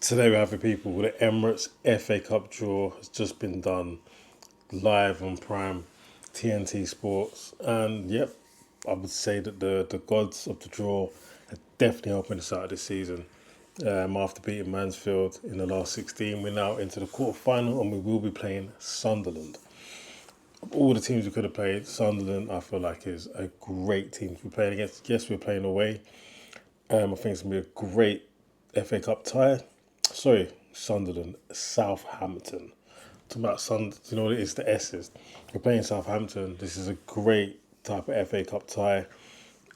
Today we have for people the Emirates FA Cup draw has just been done live on Prime, TNT Sports, and yep, I would say that the gods of the draw are definitely helping us out this season. After beating Mansfield in the last 16, we're now into the quarter final and we will be playing Sunderland. Of all the teams we could have played, Sunderland I feel like is a great team to be playing against. Yes, we're playing away. I think it's gonna be a great FA Cup tie. Sorry, Sunderland, Southampton. Talking about you know what it is, the S's. We're playing Southampton. This is a great type of FA Cup tie.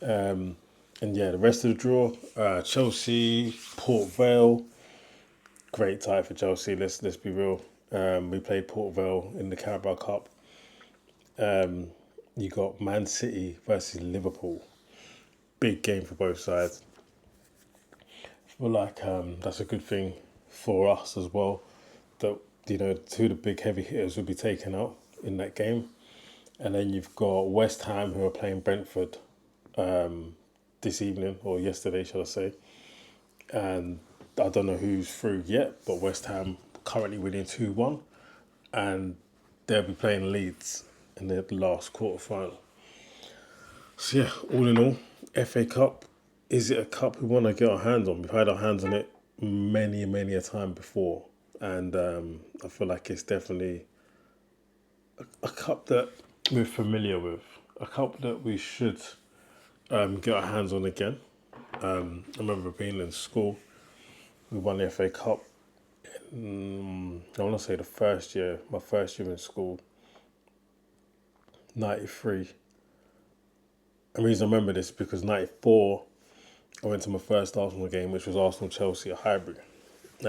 And yeah, the rest of the draw, Chelsea, Port Vale, great tie for Chelsea. Let's be real. We played Port Vale in the Carabao Cup. You got Man City versus Liverpool. Big game for both sides. I feel like that's a good thing for us as well. That two of the big heavy hitters will be taken out in that game, and then you've got West Ham who are playing Brentford this evening or yesterday, shall I say? And I don't know who's through yet, but West Ham currently winning 2-1, and they'll be playing Leeds in the last quarter final. So yeah, all in all, FA Cup, is it a cup we want to get our hands on? We've had our hands on it many a time before, and I feel like it's definitely a cup that we're familiar with, a cup that we should get our hands on again. I remember being in school, we won the FA Cup. I want to say my first year in school, '93. The reason I remember this is because '94, I went to my first Arsenal game, which was Arsenal Chelsea at Highbury.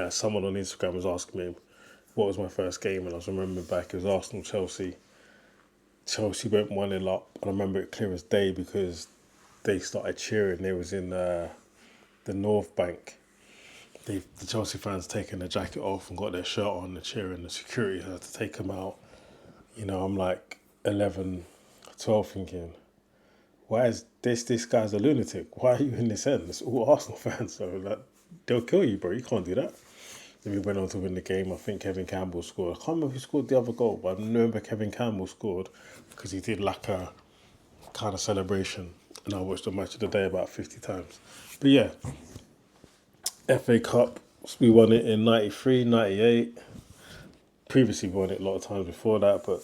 Someone on Instagram was asking me what was my first game, and I was remembering back it was Arsenal Chelsea. Chelsea went 1-0 up, and I remember it clear as day because they started cheering. They was in the North Bank. The Chelsea fans taking their jacket off and got their shirt on, the cheering. The security had to take them out. I'm like 11, 12 thinking, why is this guy's a lunatic? Why are you in this end? It's all Arsenal fans, so like they'll kill you, bro. You can't do that. Then we went on to win the game. I think Kevin Campbell scored. I can't remember who scored the other goal, but I remember Kevin Campbell scored because he did like a kind of celebration. And I watched the match of the day about 50 times. But yeah, FA Cup, we won it in '93, '98. Previously we won it a lot of times before that, but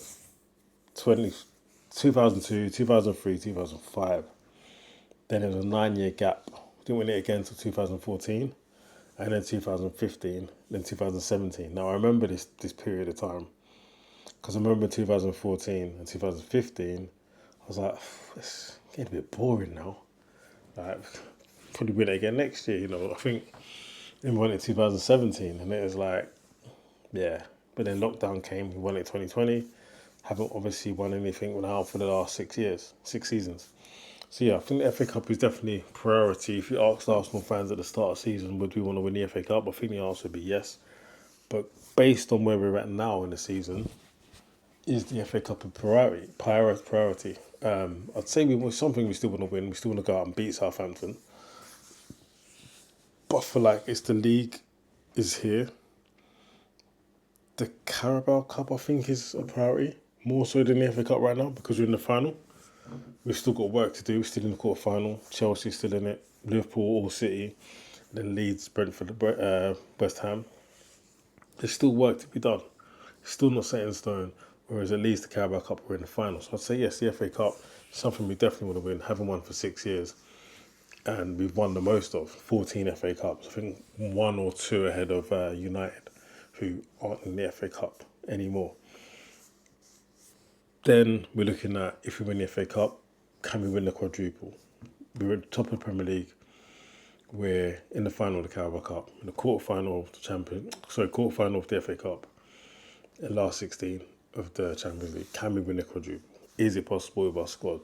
2002, 2003, 2005. Then there was a 9 year gap. Didn't win it again until 2014, and then 2015, then 2017. Now I remember this period of time because I remember 2014 and 2015. I was like, it's getting a bit boring now. Like, probably win it again next year. I think we won it 2017, and it was like, yeah. But then lockdown came. We won it 2020. Haven't obviously won anything now for the last 6 years, 6 seasons. So yeah, I think the FA Cup is definitely priority. If you asked Arsenal fans at the start of the season, would we want to win the FA Cup? I think the answer would be yes. But based on where we're at now in the season, is the FA Cup a priority? I'd say something we still want to win. We still want to go out and beat Southampton. But I feel like it's the league is here. The Carabao Cup, I think, is a priority. More so than the FA Cup right now because we're in the final. We've still got work to do. We're still in the quarter final. Chelsea's still in it. Liverpool, All City, then Leeds, Brentford, West Ham. There's still work to be done. It's still not set in stone. Whereas at least the Carabao Cup we're in the final. So I'd say yes, the FA Cup is something we definitely want to win. Haven't won for 6 years, and we've won the most of 14 FA Cups. I think one or two ahead of United, who aren't in the FA Cup anymore. Then we're looking at, if we win the FA Cup, can we win the quadruple? We're at the top of the Premier League. We're in the final of the Carabao Cup, in the quarter final of quarter final of the FA Cup, and last 16 of the Champions League. Can we win the quadruple? Is it possible with our squad?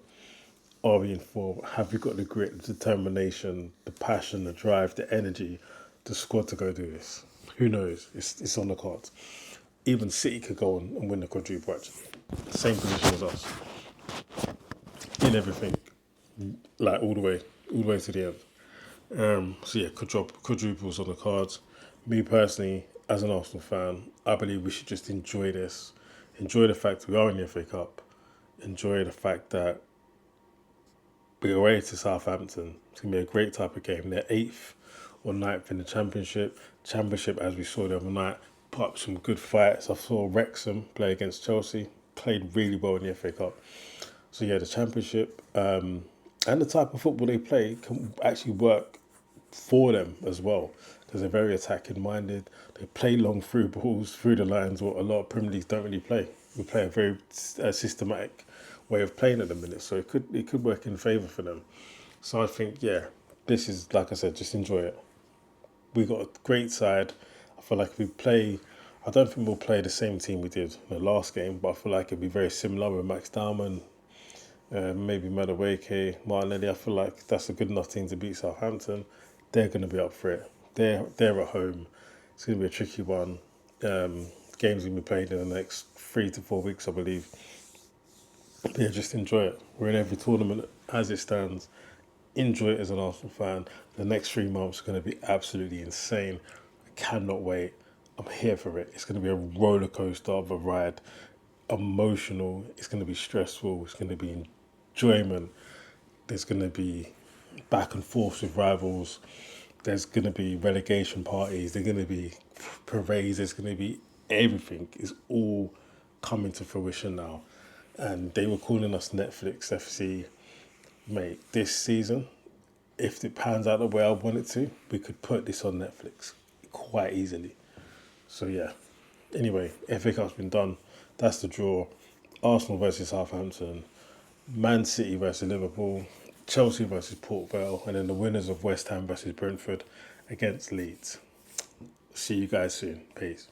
Are we in form? Have we got the grit, the determination, the passion, the drive, the energy, the squad to go do this? Who knows? It's on the cards. Even City could go on and win the quadruple actually. Same position as us. In everything. Like all the way to the end. So yeah, quadruples on the cards. Me personally, as an Arsenal fan, I believe we should just enjoy this. Enjoy the fact we are in the FA Cup. Enjoy the fact that we're away to Southampton. It's going to be a great type of game. They're 8th or 9th in the Championship. Championship, as we saw the other night, put up some good fights. I saw Wrexham play against Chelsea. Played really well in the FA Cup. So yeah, the Championship and the type of football they play can actually work for them as well because they're very attacking minded. They play long through balls through the lines, what a lot of Premier Leagues don't really play. We play a very systematic way of playing at the minute, so it could work in favour for them. So I think this is, like I said, just enjoy it. We got a great side. I feel like if we play, I don't think we'll play the same team we did in the last game, but I feel like it'll be very similar with Max Darman, maybe Madueke, Martinelli. I feel like that's a good enough team to beat Southampton. They're going to be up for it. They're at home. It's going to be a tricky one. Games going to be played in the next 3 to 4 weeks, I believe. But yeah, just enjoy it. We're in every tournament as it stands. Enjoy it as an Arsenal fan. The next 3 months are going to be absolutely insane. I cannot wait. I'm here for it. It's going to be a roller coaster of a ride. Emotional. It's going to be stressful. It's going to be enjoyment. There's going to be back and forth with rivals. There's going to be relegation parties. There's going to be parades. There's going to be everything. Is all coming to fruition now. And they were calling us Netflix FC. Mate, this season, if it pans out the way I want it to, we could put this on Netflix quite easily. So yeah. Anyway, FA Cup's been done. That's the draw. Arsenal versus Southampton. Man City versus Liverpool. Chelsea versus Port Vale. And then the winners of West Ham versus Brentford against Leeds. See you guys soon. Peace.